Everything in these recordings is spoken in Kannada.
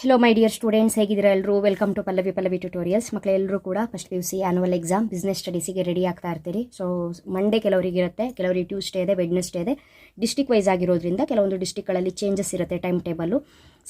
ಹೆಲೋ ಮೈ ಡಿಯರ್ ಸ್ಟೂಡೆಂಟ್ಸ್, ಹೇಗಿದ್ದೀರಾ ಎಲ್ಲರೂ? Welcome to Pallavi tutorials. ಮಕ್ಕಳೆಲ್ಲರೂ ಕೂಡ first PUC annual exam business ಸ್ಟಡೀಸಿಗೆ ರೆಡಿ ಆಗ್ತಾ ಇರ್ತೀರಿ. ಸೊ ಮಂಡೇ ಕೆಲವರಿಗೆ ಇರುತ್ತೆ, ಕೆಲವರಿಗೆ ಟ್ಯೂಸ್ಡೇ ಇದೆ, ವೆಡ್ನೆಸ್ಡೇ ಇದೆ. ಡಿಸ್ಟಿಕ್ ವೈಸ್ ಆಗಿರೋದ್ರಿಂದ ಕೆಲವೊಂದು ಡಿಸ್ಟಿಕ್ಗಳಲ್ಲಿ ಚೇಂಜಸ್ ಇರುತ್ತೆ ಟೈಮ್ ಟೇಬಲ್ಲು.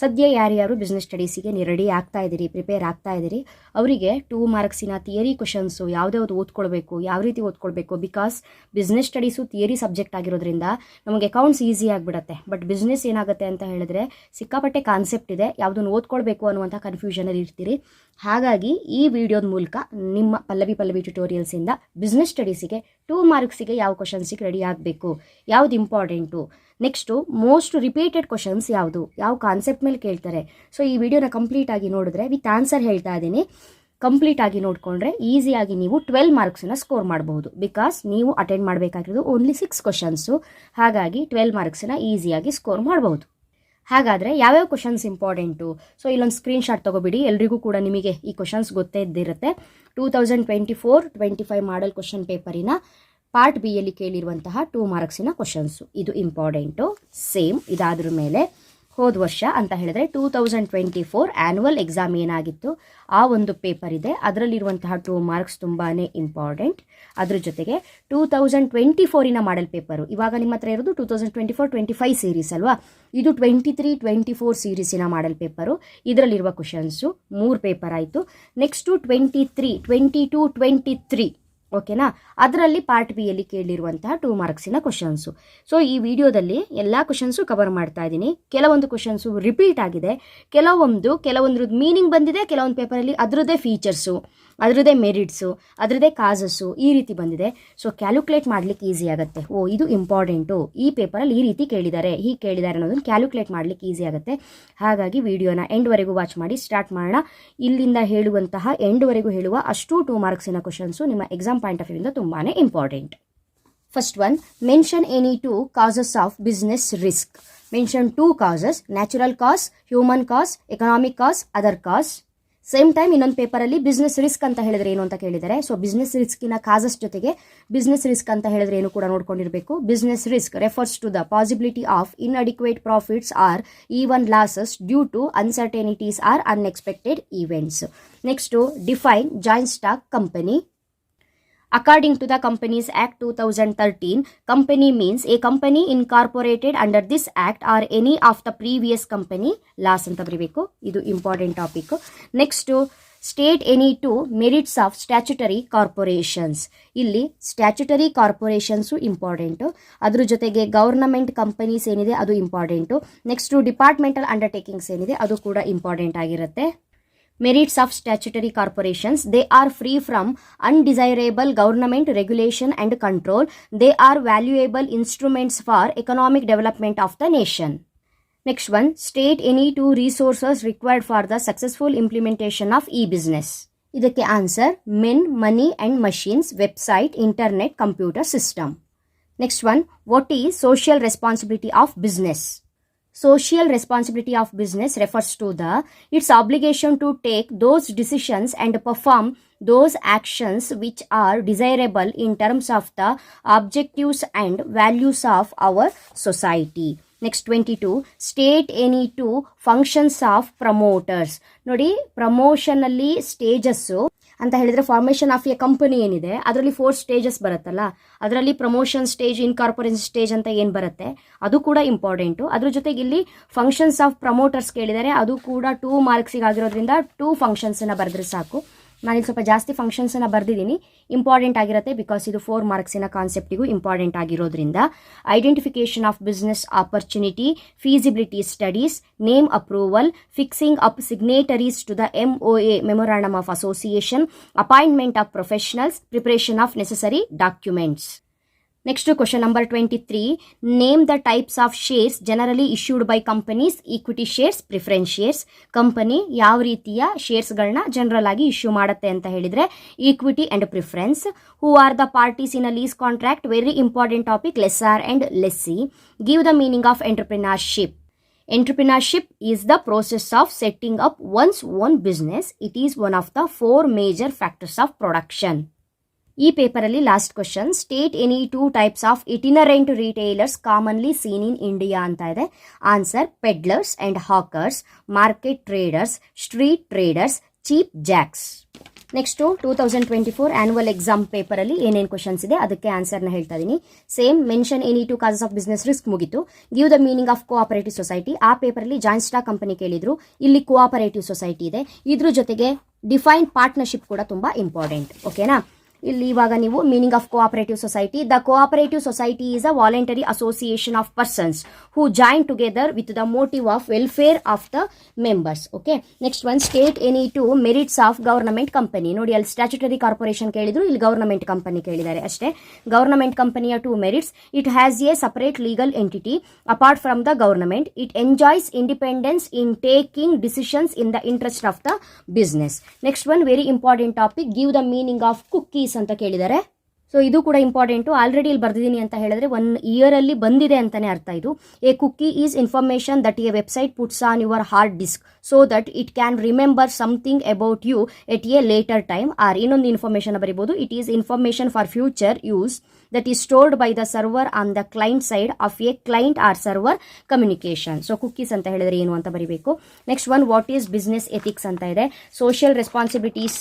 ಸದ್ಯ ಯಾರ್ಯಾರು ಬಿಸ್ನೆಸ್ ಸ್ಟಡೀಸಿಗೆ ರೆಡಿ ಆಗ್ತಾ ಇದ್ದೀರಿ, ಪ್ರಿಪೇರ್ ಆಗ್ತಾ ಇದ್ದೀರಿ, ಅವರಿಗೆ 2 ಮಾರ್ಕ್ಸಿನ ಥಿಯರಿ ಕ್ವಶನ್ಸು ಯಾವ್ದಾವ್ದು ಓದ್ಕೊಳ್ಬೇಕು, ಯಾವ ರೀತಿ ಓದ್ಕೊಳ್ಬೇಕು. Because business studies theory subject ಆಗಿರೋದ್ರಿಂದ ನಮಗೆ ಅಕೌಂಟ್ಸ್ ಈಸಿ ಆಗಿಬಿಡುತ್ತೆ. ಬಟ್ ಬಿಸ್ನೆಸ್ ಏನಾಗುತ್ತೆ ಅಂತ ಹೇಳಿದ್ರೆ ಸಿಕ್ಕಾಪಟ್ಟೆ ಕಾನ್ಸೆಪ್ಟ್ ಇದೆ, ಯಾವುದನ್ನು ಓದ್ಕೊಳ್ಬೇಕು ಅನ್ನುವಂಥ ಕನ್ಫ್ಯೂಷನಲ್ಲಿ ಇರ್ತೀರಿ. ಹಾಗಾಗಿ ಈ ವಿಡಿಯೋದ ಮೂಲಕ ನಿಮ್ಮ ಪಲ್ಲವಿ ಟ್ಯುಟೋರಿಯಲ್ಸಿಂದ ಬಿಸ್ನೆಸ್ ಸ್ಟಡೀಸಿಗೆ 2 ಮಾರ್ಕ್ಸಿಗೆ ಯಾವ ಕ್ವಶನ್ಸಿಗೆ ರೆಡಿ ಆಗಬೇಕು, ಯಾವ್ದು important, next most repeated questions ಯಾವುದು, ಯಾವ ಕಾನ್ಸೆಪ್ಟ್ ಮೇಲೆ ಕೇಳ್ತಾರೆ. ಸೊ ಈ ವಿಡಿಯೋನ ಕಂಪ್ಲೀಟ್ ಆಗಿ ನೋಡಿದ್ರೆ ವಿತ್ ಆನ್ಸರ್ ಹೇಳ್ತಾ ಇದ್ದೀನಿ. ಕಂಪ್ಲೀಟ್ ಆಗಿ ನೋಡಿಕೊಂಡ್ರೆ ಈಸಿಯಾಗಿ ನೀವು 12 ಮಾರ್ಕ್ಸನ್ನ ಸ್ಕೋರ್ ಮಾಡಬಹುದು. ಬಿಕಾಸ್ ನೀವು ಅಟೆಂಡ್ ಮಾಡಬೇಕಾಗಿರೋದು ಓನ್ಲಿ 6 ಕ್ವಶನ್ಸು. ಹಾಗಾಗಿ 12 ಮಾರ್ಕ್ಸನ್ನ ಈಸಿಯಾಗಿ ಸ್ಕೋರ್ ಮಾಡಬಹುದು. ಹಾಗಾದರೆ ಯಾವ್ಯಾವ ಕ್ವಶನ್ಸ್ ಇಂಪಾರ್ಟೆಂಟು? ಸೊ ಇಲ್ಲೊಂದು ಸ್ಕ್ರೀನ್ಶಾಟ್ ತೊಗೊಬಿಡಿ. ಎಲ್ರಿಗೂ ಕೂಡ ನಿಮಗೆ ಈ ಕ್ವಶನ್ಸ್ ಗೊತ್ತೇ ಇದ್ದಿರುತ್ತೆ. 2024-25 ಮಾಡೆಲ್ ಕ್ವಶನ್ ಪೇಪರಿನ ಪಾರ್ಟ್ ಬಿ ಯಲ್ಲಿ ಕೇಳಿರುವಂತಹ 2 ಮಾರ್ಕ್ಸಿನ ಕ್ವಶನ್ಸು ಇದು ಇಂಪಾರ್ಟೆಂಟು. ಸೇಮ್ ಇದಾದ್ರ ಮೇಲೆ ಹೋದ ವರ್ಷ ಅಂತ ಹೇಳಿದ್ರೆ 2024 ಆ್ಯನುವಲ್ ಎಕ್ಸಾಮ್ ಏನಾಗಿತ್ತು ಆ ಒಂದು ಪೇಪರ್ ಇದೆ, ಅದರಲ್ಲಿರುವಂತಹ 2 ಮಾರ್ಕ್ಸ್ ತುಂಬಾ ಇಂಪಾರ್ಟೆಂಟ್. ಅದ್ರ ಜೊತೆಗೆ 2024 ಮಾಡೆಲ್ ಪೇಪರು, ಇವಾಗ ನಿಮ್ಮ ಹತ್ರ ಇರೋದು 2024-25 ಸೀರೀಸ್ ಅಲ್ವಾ, ಇದು 23-24 ಸೀರೀಸಿನ ಮಾಡೆಲ್ ಪೇಪರು. ಇದರಲ್ಲಿರುವ ಕ್ವಶನ್ಸು 3 ಪೇಪರ್ ಆಯಿತು. ನೆಕ್ಸ್ಟು 22-23 ಓಕೆನಾ, ಅದರಲ್ಲಿ ಪಾರ್ಟ್ ಬಿ ಯಲ್ಲಿ ಕೇಳಿರುವಂತಹ 2 ಮಾರ್ಕ್ಸಿನ ಕ್ವಶನ್ಸು. ಸೊ ಈ ವಿಡಿಯೋದಲ್ಲಿ ಎಲ್ಲ ಕ್ವಶನ್ಸು ಕವರ್ ಮಾಡ್ತಾ ಇದ್ದೀನಿ. ಕೆಲವೊಂದು ಕ್ವಶನ್ಸು ರಿಪೀಟ್ ಆಗಿದೆ, ಕೆಲವೊಂದ್ರದ್ದು ಮೀನಿಂಗ್ ಬಂದಿದೆ, ಕೆಲವೊಂದು ಪೇಪರಲ್ಲಿ ಅದರದ್ದೇ ಫೀಚರ್ಸು, ಅದರದ್ದೇ ಮೆರಿಟ್ಸು, ಅದರದ್ದೇ ಕಾಸಸ್ಸು ಈ ರೀತಿ ಬಂದಿದೆ. ಸೊ ಕ್ಯಾಲ್ಕುಲೇಟ್ ಮಾಡಲಿಕ್ಕೆ ಈಸಿ ಆಗುತ್ತೆ. ಓ ಇದು ಇಂಪಾರ್ಟೆಂಟು, ಈ ಪೇಪರಲ್ಲಿ ಈ ರೀತಿ ಕೇಳಿದ್ದಾರೆ, ಹೀಗೆ ಕೇಳಿದ್ದಾರೆ ಅನ್ನೋದನ್ನು ಕ್ಯಾಲ್ಕುಲೇಟ್ ಮಾಡಲಿಕ್ಕೆ ಈಸಿ ಆಗುತ್ತೆ. ಹಾಗಾಗಿ ವಿಡಿಯೋನ ಎಂಡ್ವರೆಗೂ ವಾಚ್ ಮಾಡಿ. ಸ್ಟಾರ್ಟ್ ಮಾಡೋಣ. ಇಲ್ಲಿಂದ ಹೇಳುವಂತಹ ಎಂಡ್ವರೆಗೂ ಹೇಳುವ ಅಷ್ಟು 2 ಮಾರ್ಕ್ಸಿನ ಕ್ವಶನ್ಸು ನಿಮ್ಮ ಎಕ್ಸಾಮ್ ಪಾಯಿಂಟ್ ಆಫ್ ವ್ಯೂ ಇಂದ ತುಂಬಾ important. First one, mention any 2 causes of business risk. Mention 2 causes: natural cause, human cause, economic cause, other cause. Same time ಇನ್ನೊಂದು ಪೇಪರಲ್ಲಿ ಬಿಸ್ನೆಸ್ ರಿಸ್ಕ್ ಅಂತ ಹೇಳಿದ್ರೆ ಏನು ಅಂತ ಕೇಳಿದ್ದಾರೆ. ಸೊ ಬಿಸ್ನೆಸ್ ರಿಸ್ಕಿನ ಕಾಸಸ್ ಜೊತೆಗೆ ಬಿಸ್ನೆಸ್ ರಿಸ್ಕ್ ಅಂತ ಹೇಳಿದ್ರೆ ಏನು ಕೂಡ ನೋಡ್ಕೊಂಡಿರಬೇಕು. Business risk refers to the possibility of inadequate profits or even losses due to uncertainties or unexpected events. Next, define joint stock company. According to the Companies Act 2013, company means a company incorporated under this act or any of the previous company laws ಅಂತ ಬರೀಬೇಕು. ಇದು important topic. Next, state any 2 merits of statutory corporations. ಇಲ್ಲಿ ಸ್ಟ್ಯಾಚ್ಯುಟರಿ ಕಾರ್ಪೊರೇಷನ್ಸು ಇಂಪಾರ್ಟೆಂಟು, ಅದ್ರ ಜೊತೆಗೆ ಗವರ್ನಮೆಂಟ್ ಕಂಪನೀಸ್ ಏನಿದೆ ಅದು ಇಂಪಾರ್ಟೆಂಟು. ನೆಕ್ಸ್ಟು, ಡಿಪಾರ್ಟ್ಮೆಂಟಲ್ ಅಂಡರ್ಟೇಕಿಂಗ್ಸ್ ಏನಿದೆ ಅದು ಕೂಡ ಇಂಪಾರ್ಟೆಂಟ್ ಆಗಿರುತ್ತೆ. Merits of statutory corporations: they are free from undesirable government regulation and control. They are valuable instruments for economic development of the nation. Next one, state any 2 resources required for the successful implementation of e-business. ಇದಕ್ಕೆ answer men, money and machines, website, internet, computer system. Next one, what is social responsibility of business? Social responsibility of business refers to its obligation to take those decisions and perform those actions which are desirable in terms of the objectives and values of our society. Next 22, state any 2 functions of promoters. ನೋಡಿ, ಪ್ರಮೋಷನ್ ಅಲ್ಲಿ ಸ್ಟೇಜಸ್ಸು ಅಂತ ಹೇಳಿದ್ರೆ ಫಾರ್ಮೇಷನ್ ಆಫ್ ಎ ಕಂಪನಿ ಏನಿದೆ ಅದರಲ್ಲಿ 4 ಸ್ಟೇಜಸ್ ಬರುತ್ತಲ್ಲ, ಅದರಲ್ಲಿ ಪ್ರಮೋಷನ್ ಸ್ಟೇಜ್, ಇನ್ಕಾರ್ಪೊರೇಷನ್ ಸ್ಟೇಜ್ ಅಂತ ಏನು ಬರುತ್ತೆ ಅದು ಕೂಡ ಇಂಪಾರ್ಟೆಂಟು. ಅದ್ರ ಜೊತೆಗೆ ಇಲ್ಲಿ ಫಂಕ್ಷನ್ಸ್ ಆಫ್ ಪ್ರಮೋಟರ್ಸ್ ಕೇಳಿದರೆ ಅದು ಕೂಡ 2 ಮಾರ್ಕ್ಸಿಗೆ ಆಗಿರೋದ್ರಿಂದ 2 ಫಂಕ್ಷನ್ಸನ್ನು ಬರೆದ್ರೆ ಸಾಕು. ನಾನಿಲ್ಲಿ ಸ್ವಲ್ಪ ಜಾಸ್ತಿ ಫಂಕ್ಷನ್ಸನ್ನು ಬರೆದಿದ್ದೀನಿ, ಇಂಪಾರ್ಟೆಂಟ್ ಆಗಿರುತ್ತೆ ಬಿಕಾಸ್ ಇದು 4 ಮಾರ್ಕ್ಸಿನ ಕಾನ್ಸೆಪ್ಟಿಗೂ ಇಂಪಾರ್ಟೆಂಟ್ ಆಗಿರೋದ್ರಿಂದ. Identification of business opportunity, feasibility studies, name approval, fixing up signatories to the MOA memorandum of association, appointment of professionals, preparation of necessary documents. Next question number 23, name the types of shares generally issued by companies: equity shares, preference shares. Company ಯಾವ ರೀತಿಯ ಶೇರ್ಸ್ಗಳನ್ನ ಜನರಲ್ ಆಗಿ ಇಶ್ಯೂ ಮಾಡುತ್ತೆ ಅಂತ ಹೇಳಿದ್ರೆ equity and preference. Who are the parties in a lease contract? Very important topic. Lessor and lessee. Give the meaning of entrepreneurship. Entrepreneurship is the process of setting up one's own business. It is one of the 4 major factors of production. ಈ ಪೇಪರಲ್ಲಿ last question, state any 2 types of itinerant retailers commonly seen in India ಅಂತ ಇದೆ. Answer peddlers and hawkers, market traders, street traders, cheap jacks. Next 2024 annual exam ಪೇಪರಲ್ಲಿ ಏನೇನು ಕ್ವಶನ್ಸ್ ಇದೆ ಅದಕ್ಕೆ ಆನ್ಸರ್ನ ಹೇಳ್ತಾ ಇದ್ದೀನಿ. Same mention any 2 causes of business risk ಮುಗಿತು. Give the meaning of cooperative society, ಆ ಪೇಪರಲ್ಲಿ ಜಾಯಿಂಟ್ ಸ್ಟಾಕ್ ಕಂಪನಿ ಕೇಳಿದ್ರು, ಇಲ್ಲಿ ಕೋಆಪರೇಟಿವ್ ಸೊಸೈಟಿ ಇದೆ. ಇದ್ರ ಜೊತೆಗೆ ಡಿಫೈನ್ ಪಾರ್ಟ್ನರ್ಶಿಪ್ ಕೂಡ ತುಂಬ ಇಂಪಾರ್ಟೆಂಟ್. ಓಕೆನಾ, ಇಲ್ಲಿ ಇವಾಗ ನೀವು meaning of cooperative society, the cooperative society is a voluntary association of persons who join together with the motive of welfare of the members. Okay, next one, state any 2 merits of government company. ನೋಡಿ, ಅಲ್ಲಿ ಸ್ಟ್ಯಾಚ್ಯುಟರಿ ಕಾರ್ಪೊರೇಷನ್ ಕೇಳಿದ್ರು, ಇಲ್ಲಿ ಗವರ್ನಮೆಂಟ್ ಕಂಪನಿ ಕೇಳಿದ್ದಾರೆ ಅಷ್ಟೇ. ಗವರ್ನಮೆಂಟ್ ಕಂಪನಿಯ 2 merits, it has A separate legal entity apart from the government, it enjoys independence in taking decisions in the interest of the business. Next one, very important topic, give the meaning of cookies ಅಂತ ಕೇಳಿದ್ದಾರೆ. ಸೊ ಇದು ಕೂಡ ಇಂಪಾರ್ಟೆಂಟು, ಆಲ್ರೆಡಿ ಇಲ್ಲಿ ಬರ್ದಿದ್ದೀನಿ ಅಂತ ಹೇಳಿದ್ರೆ 1 ಇಯರ್ ಅಲ್ಲಿ ಬಂದಿದೆ ಅಂತಾನೆ ಅರ್ಥ. ಇದು a cookie is information that a website puts on your hard disk so that it can remember something about you at a later time. Or ಇನ್ನೊಂದು ಇನ್ಫಾರ್ಮೇಶನ್ ಬರೀಬಹುದು, it is information for future use that is stored by the server on the client side of a client or server communication. So cookies ಅಂತ ಹೇಳಿದ್ರೆ ಏನು ಅಂತ ಬರೀಬೇಕು. Next one, what is business ethics ಅಂತ ಇದೆ. ಸೋಷಿಯಲ್ ರೆಸ್ಪಾನ್ಸಿಬಿಲಿಟೀಸ್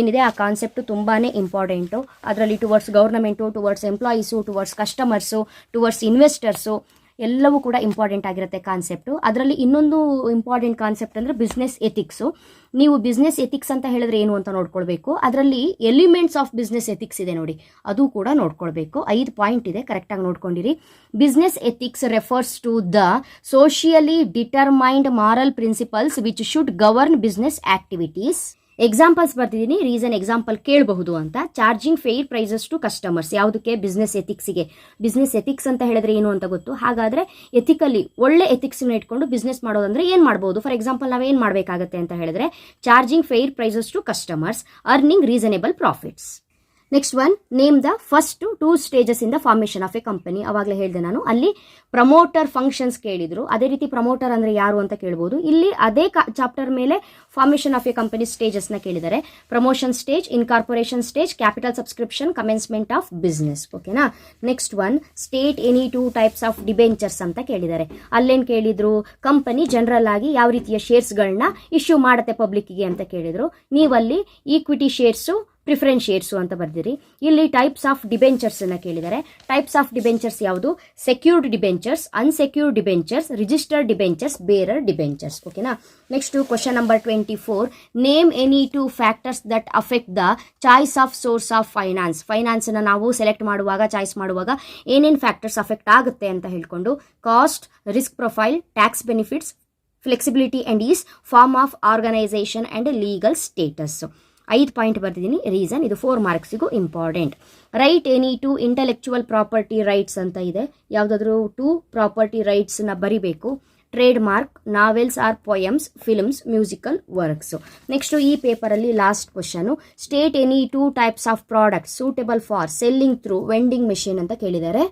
ಏನಿದೆ ಆ ಕಾನ್ಸೆಪ್ಟ್ ತುಂಬಾನೇ ಇಂಪಾರ್ಟೆಂಟು. ಅದರಲ್ಲಿ towards government, towards employees, towards customers, towards investors ಎಲ್ಲವೂ ಕೂಡ ಇಂಪಾರ್ಟೆಂಟ್ ಆಗಿರುತ್ತೆ ಕಾನ್ಸೆಪ್ಟು. ಅದರಲ್ಲಿ ಇನ್ನೊಂದು ಇಂಪಾರ್ಟೆಂಟ್ ಕಾನ್ಸೆಪ್ಟ್ ಅಂದರೆ ಬಿಸ್ನೆಸ್ ಎಥಿಕ್ಸು. ನೀವು ಬಿಸ್ನೆಸ್ ಎಥಿಕ್ಸ್ ಅಂತ ಹೇಳಿದ್ರೆ ಏನು ಅಂತ ನೋಡ್ಕೊಳ್ಬೇಕು. ಅದರಲ್ಲಿ ಎಲಿಮೆಂಟ್ಸ್ ಆಫ್ ಬಿಸ್ನೆಸ್ ಎಥಿಕ್ಸ್ ಇದೆ ನೋಡಿ, ಅದು ಕೂಡ ನೋಡ್ಕೊಳ್ಬೇಕು. 5 ಪಾಯಿಂಟ್ ಇದೆ, ಕರೆಕ್ಟಾಗಿ ನೋಡ್ಕೊಂಡಿರಿ. Business ethics refers to the socially determined moral principles which should govern business activities. Examples ಬರ್ತಿದ್ದೀನಿ, ರೀಸನ್ ಎಕ್ಸಾಂಪಲ್ ಕೇಳಬಹುದು ಅಂತ. Charging fair prices to customers, ಯಾವುದಕ್ಕೆ? ಬಿಸ್ನೆಸ್ ಎಥಿಕ್ಸಿಗೆ. ಬಿಸ್ನೆಸ್ ಎಥಿಕ್ಸ್ ಅಂತ ಹೇಳಿದ್ರೆ ಏನು ಅಂತ ಗೊತ್ತು. ಹಾಗಾದ್ರೆ ಎಥಿಕಲಿ ಒಳ್ಳೆ ಎಥಿಕ್ಸ್ನ ಇಟ್ಕೊಂಡು ಬಿಸ್ನೆಸ್ ಮಾಡೋದಂದ್ರೆ ಏನು ಮಾಡ್ಬೋದು? ಫಾರ್ ಎಕ್ಸಾಂಪಲ್ ನಾವೇನು ಮಾಡಬೇಕಾಗತ್ತೆ ಅಂತ ಹೇಳಿದ್ರೆ, charging fair prices to customers, earning reasonable profits. Next one, name the first 2 stages in the formation of a company. ಅವಾಗಲೇ ಹೇಳಿದೆ ನಾನು, ಅಲ್ಲಿ ಪ್ರಮೋಟರ್ ಫಂಕ್ಷನ್ಸ್ ಕೇಳಿದ್ರು. ಅದೇ ರೀತಿ ಪ್ರಮೋಟರ್ ಅಂದ್ರೆ ಯಾರು ಅಂತ ಕೇಳ್ಬೋದು. ಇಲ್ಲಿ ಅದೇ ಚಾಪ್ಟರ್ ಮೇಲೆ ಫಾರ್ಮೇಷನ್ ಆಫ್ ಎ ಕಂಪನಿ ಸ್ಟೇಜಸ್ನ ಕೇಳಿದ್ದಾರೆ. Promotion stage, incorporation stage, capital subscription, commencement of business. ಓಕೆನಾ. Next one, state any 2 types of debentures ಅಂತ ಕೇಳಿದ್ದಾರೆ. ಅಲ್ಲೇನು ಕೇಳಿದ್ರು? ಕಂಪನಿ ಜನರಲ್ ಆಗಿ ಯಾವ ರೀತಿಯ ಶೇರ್ಸ್ಗಳನ್ನ ಇಶ್ಯೂ ಮಾಡುತ್ತೆ ಪಬ್ಲಿಕ್ಗೆ ಅಂತ ಕೇಳಿದ್ರು. ನೀವಲ್ಲಿ ಈಕ್ವಿಟಿ ಶೇರ್ಸು, ಪ್ರಿಫರೆನ್ಸ್ ಶೇರ್ಸು ಅಂತ ಬರ್ದಿರಿ. ಇಲ್ಲಿ ಟೈಪ್ಸ್ ಆಫ್ ಡಿಬೆಂಚರ್ಸ್ ಅನ್ನ ಕೇಳಿದ್ದಾರೆ. ಟೈಪ್ಸ್ ಆಫ್ ಡಿಬೆಂಚರ್ಸ್ ಯಾವುದು? Secured debentures, unsecured debentures, registered debentures, bearer debentures. ಓಕೆನಾ. Next question number 24, name any 2 factors that affect the choice of source of finance. Finance ಅನ್ನ ನಾವು ಸೆಲೆಕ್ಟ್ ಮಾಡುವಾಗ, ಚಾಯ್ಸ್ ಮಾಡುವಾಗ ಏನೇನು ಫ್ಯಾಕ್ಟರ್ಸ್ ಅಫೆಕ್ಟ್ ಆಗುತ್ತೆ ಅಂತ ಹೇಳ್ಕೊಂಡು, cost, risk profile, tax benefits, flexibility and ease, form of organisation and legal status. 5 point ಬರ್ತಿದ್ದೀನಿ. ರೀಸನ್ ಇದು 4 ಮಾರ್ಕ್ಸಿಗೂ important. Write any 2 intellectual property rights ಅಂತ ಇದೆ. ಯಾವುದಾದ್ರೂ 2 ಪ್ರಾಪರ್ಟಿ ರೈಟ್ಸ್ನ ಬರಿಬೇಕು. Trademark, novels or poems, films, musical works. Next ಈ ಪೇಪರಲ್ಲಿ last question, state any 2 types of products suitable for selling through vending machine ಅಂತ ಕೇಳಿದ್ದಾರೆ.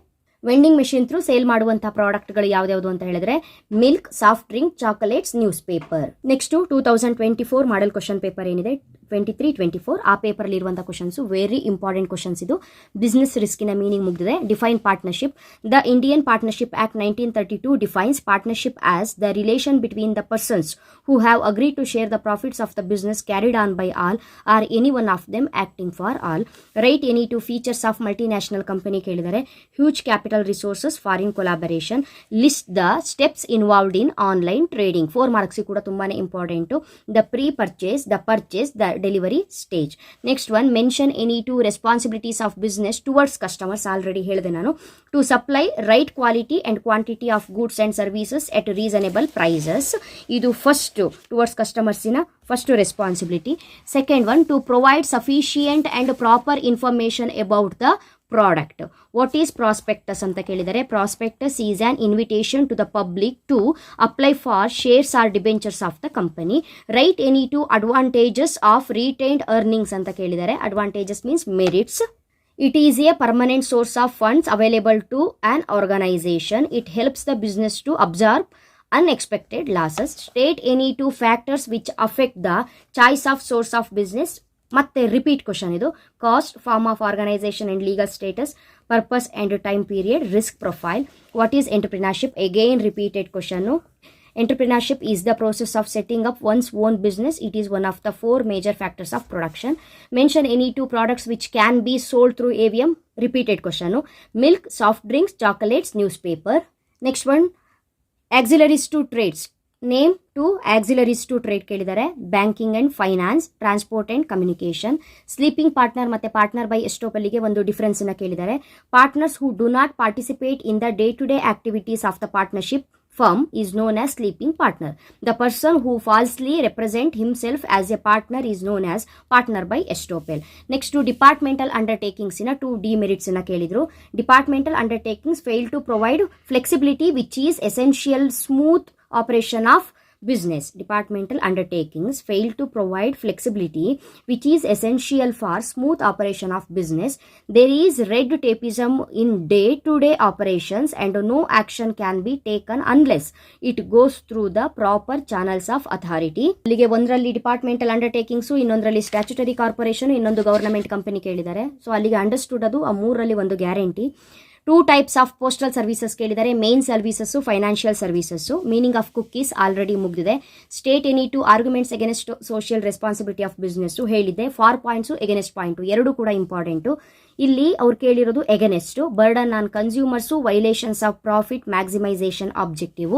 ವೆಂಡಿಂಗ್ ಮೆಷಿನ್ ಥ್ರೂ ಸೇಲ್ ಮಾಡುವಂತಹ ಪ್ರಾಡಕ್ಟ್ಗಳು ಯಾವ್ಯಾವುದು ಅಂತ ಹೇಳಿದ್ರೆ, milk, soft drink, chocolates, newspaper. Next 2024 model question paper ಏನಿದೆ 23-24 ಆ ಪೇಪರ್ ಇರುವಂತಹ ಕ್ವಶನ್ಸ್ ವೆರಿ ಇಂಪಾರ್ಟೆಂಟ್ ಕ್ವಶನ್ಸ್. ಇದು ಬಿಸ್ನೆಸ್ ರಿಸ್ಕಿನ ಮೀನಿಂಗ್ ಮುಗಿದಿದೆ. Define partnership. The Indian Partnership Act 1932 defines partnership as the relation between the persons who have agreed to share the profits of the business carried on by all or any one of them acting for all. Right any 2 features of multinational company ಕೇಳಿದರೆ, huge capital resources, foreign collaboration, list the steps involved in online trading. 4 marks ಕೂಡ ತುಂಬಾನೇ important. The pre purchase, the purchase, the delivery stage. Next one, mention any 2 responsibilities of business towards customers. Already ಹೇಳಿದೆ ನಾನು. To supply right quality and quantity of goods and services at reasonable prices. ಇದು ಫಸ್ಟ್ ಟುವರ್ಡ್ಸ್ ಕಸ್ಟಮರ್ಸಿನ first responsibility. Second one, to provide sufficient and proper information about the product. What is prospectus ಅಂತ ಕೇಳಿದರೆ, prospectus is an invitation to the public to apply for shares or debentures of the company. Right any 2 advantages of retained earnings ಅಂತ ಕೇಳಿದರೆ, advantages means merits. It is a permanent source of funds available to an organization. It helps the business to absorb unexpected losses. State any 2 factors which affect the choice of source of business. ಮತ್ತೆ ರಿಪೀಟ್ ಕ್ವಶನ್ ಇದು. Cost, form of organisation and legal status, purpose and time period, risk profile, what is entrepreneurship, again repeated question. Entrepreneurship is the process of setting up one's own business. It is one of the 4 major factors of production. Mention any 2 products which can be sold through AVM. Repeated question. Milk, soft drinks, chocolates, newspaper. Next one, auxiliaries to trades. Name 2 auxiliaries to trade ಕೇಳಿದ್ದಾರೆ. Banking and finance, transport and communication. Sleeping partner ಮತ್ತೆ ಪಾರ್ಟ್ನರ್ ಬೈ ಎಸ್ಟೋಪಲ್ಲಿಗೆ ಒಂದು ಡಿಫರೆನ್ಸ್ ಅನ್ನ ಕೇಳಿದ್ದಾರೆ. Partners who do not participate in the day to day activities of the partnership firm is known as sleeping partner. The person who falsely represent himself as a partner is known as partner by estoppel. Next to departmental undertakings in a 2 demerits in a kelidru. Departmental undertakings fail to provide flexibility which is essential smooth operation of business. Departmental undertakings fail to provide flexibility which is essential for smooth operation of business. There is red tapeism in day-to-day operations and no action can be taken unless it goes through the proper channels of authority. ಇಲ್ಲಿಗೆ ಒಂದರಲ್ಲಿ ಡಿಪಾರ್ಟ್ಮೆಂಟಲ್ ಅಂಡರ್ಟೇಕಿಂಗ್ಸ್, ಇನ್ನೊಂದರಲ್ಲಿ ಸ್ಟ್ಯಾಚ್ಯುಟರಿ ಕಾರ್ಪೊರೇಷನ್, ಇನ್ನೊಂದು ಗವರ್ನಮೆಂಟ್ ಕಂಪನಿ ಕೇಳಿದ್ದಾರೆ. ಸೊ ಅಲ್ಲಿಗೆ ಅಂಡರ್ಸ್ಟುಡ್ ಅದು ಆ 3ರಲ್ಲಿ ಒಂದು guarantee. 2 types of postal services ಕೇಳಿದ್ದಾರೆ. Main services, financial services. Meaning of cookies already ಮುಗಿದಿದೆ. State any 2 arguments against social responsibility of business ಹೇಳಿದ್ದೆ. 4 ಪಾಯಿಂಟ್ಸು, ಎಗೇನೆಸ್ಟ್ ಪಾಯಿಂಟು 2 ಕೂಡ ಇಂಪಾರ್ಟೆಂಟು. ಇಲ್ಲಿ ಅವ್ರು ಕೇಳಿರೋದು against, burden on consumers, violations of profit maximisation objective.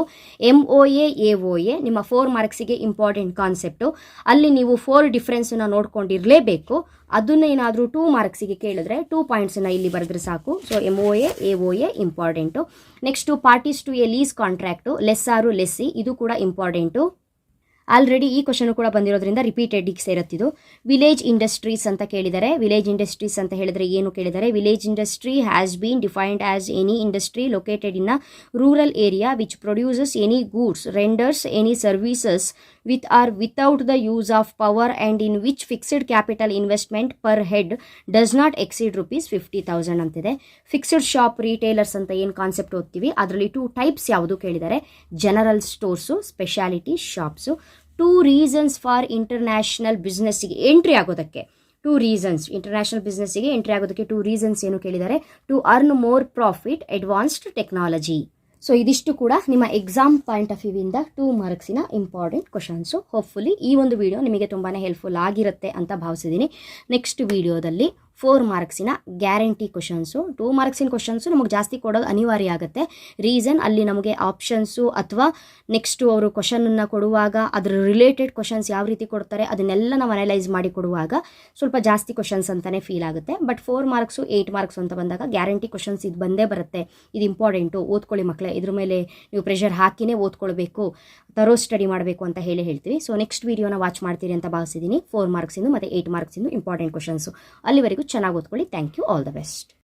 MOA AOA ನಿಮ್ಮ 4 ಮಾರ್ಕ್ಸಿಗೆ ಇಂಪಾರ್ಟೆಂಟ್ ಕಾನ್ಸೆಪ್ಟು. ಅಲ್ಲಿ ನೀವು 4 ಡಿಫ್ರೆನ್ಸನ್ನ ನೋಡ್ಕೊಂಡಿರಲೇಬೇಕು. ಅದನ್ನೇನಾದರೂ 2 ಮಾರ್ಕ್ಸಿಗೆ ಕೇಳಿದ್ರೆ 2 ಪಾಯಿಂಟ್ಸನ್ನ ಇಲ್ಲಿ ಬರೆದ್ರೆ ಸಾಕು. So MOA AOA important. Next parties to a lease contract, lessor lessee, ಇದು ಕೂಡ ಇಂಪಾರ್ಟೆಂಟು. ಆಲ್ರೆಡಿ ಈ ಕ್ವಶನ್ ಕೂಡ ಬಂದಿರೋದ್ರಿಂದ ರಿಪೀಟೆಡ್ ಸೇರುತ್ತಿದ್ದು. ವಿಲೇಜ್ ಇಂಡಸ್ಟ್ರೀಸ್ ಅಂತ ಕೇಳಿದರೆ. ವಿಲೇಜ್ ಇಂಡಸ್ಟ್ರೀಸ್ ಅಂತ ಹೇಳಿದ್ರೆ ಏನು ಕೇಳಿದರೆ, village industry has been defined as any industry located in a rural area which produces any goods, renders any services with or without the use of power and in which fixed capital investment per head does not exceed rupees 50,000 ಅಂತಿದೆ. ಫಿಕ್ಸ್ಡ್ ಶಾಪ್ ರಿಟೇಲರ್ಸ್ ಅಂತ ಏನು ಕಾನ್ಸೆಪ್ಟ್ ಓದ್ತೀವಿ ಅದರಲ್ಲಿ 2 ಟೈಪ್ಸ್ ಯಾವುದು ಕೇಳಿದ್ದಾರೆ. General stores, speciality shops. 2 reasons for international ಬಿಸ್ನೆಸ್ಸಿಗೆ ಎಂಟ್ರಿ ಆಗೋದಕ್ಕೆ. 2 ರೀಸನ್ಸ್ ಇಂಟರ್ನ್ಯಾಷನಲ್ ಬಿಸ್ನೆಸ್ಸಿಗೆ ಎಂಟ್ರಿ ಆಗೋದಕ್ಕೆ 2 ರೀಸನ್ಸ್ ಏನು ಕೇಳಿದ್ದಾರೆ. To earn more profit, advanced technology. So ಇದಿಷ್ಟು ಕೂಡ ನಿಮ್ಮ ಎಕ್ಸಾಮ್ ಪಾಯಿಂಟ್ ಆಫ್ ವ್ಯೂ ಇಂದ 2 ಮಾರ್ಕ್ಸಿನ ಇಂಪಾರ್ಟೆಂಟ್ ಕ್ವಶನ್ಸು. ಹೋಪ್ಫುಲಿ ಈ ಒಂದು ವಿಡಿಯೋ ನಿಮಗೆ ತುಂಬಾ ಹೆಲ್ಪ್ಫುಲ್ ಆಗಿರುತ್ತೆ ಅಂತ ಭಾವಿಸಿದ್ದೀನಿ. ನೆಕ್ಸ್ಟ್ ವಿಡಿಯೋದಲ್ಲಿ 4 ಮಾರ್ಕ್ಸಿನ ಗ್ಯಾರಂಟಿ ಕ್ವಶನ್ಸು. 2 ಮಾರ್ಕ್ಸಿನ ಕ್ವಶನ್ಸು ನಮಗೆ ಜಾಸ್ತಿ ಕೊಡೋದು ಅನಿವಾರ್ಯ ಆಗುತ್ತೆ. ರೀಸನ್ ಅಲ್ಲಿ ನಮಗೆ ಆಪ್ಷನ್ಸು ಅಥವಾ ನೆಕ್ಸ್ಟು ಅವರು ಕ್ವಶನನ್ನು ಕೊಡುವಾಗ ಅದರ ರಿಲೇಟೆಡ್ ಕ್ವಶನ್ಸ್ ಯಾವ ರೀತಿ ಕೊಡ್ತಾರೆ ಅದನ್ನೆಲ್ಲ ನಾವು ಅನಲೈಸ್ ಮಾಡಿ ಕೊಡುವಾಗ ಸ್ವಲ್ಪ ಜಾಸ್ತಿ ಕ್ವಶನ್ಸ್ ಅಂತಲೇ ಫೀಲ್ ಆಗುತ್ತೆ. ಬಟ್ 4 ಮಾರ್ಕ್ಸು 8 ಮಾರ್ಕ್ಸ್ ಅಂತ ಬಂದಾಗ ಗ್ಯಾರಂಟಿ ಕ್ವಶನ್ಸ್ ಇದು ಬಂದೇ ಬರುತ್ತೆ. ಇದು ಇಂಪಾರ್ಟೆಂಟು, ಓದ್ಕೊಳ್ಳಿ ಮಕ್ಕಳೇ. ಇದ್ರ ಮೇಲೆ ನೀವು ಪ್ರೆಷರ್ ಹಾಕಿನೇ ಓದ್ಕೊಳ್ಬೇಕು, ತರೋ ಸ್ಟಡಿ ಮಾಡಬೇಕು ಅಂತ ಹೇಳ್ತೀವಿ. ಸೊ ನೆಕ್ಸ್ಟ್ ವಿಡಿಯೋನ ವಾಚ್ ಮಾಡ್ತೀರಿ ಅಂತ ಭಾವಿಸಿದ್ದೀನಿ. 4 ಮಾರ್ಕ್ಸಿಂದು ಮತ್ತು 8 ಮಾರ್ಕ್ಸಿಂದು ಇಂಪಾರ್ಟೆಂಟ್ ಕ್ವಶನ್ಸು. ಅಲ್ಲಿವರೆಗೂ ಚೆನ್ನಾಗಿ ಓದ್ಕೊಳ್ಳಿ. Thank you. All the best.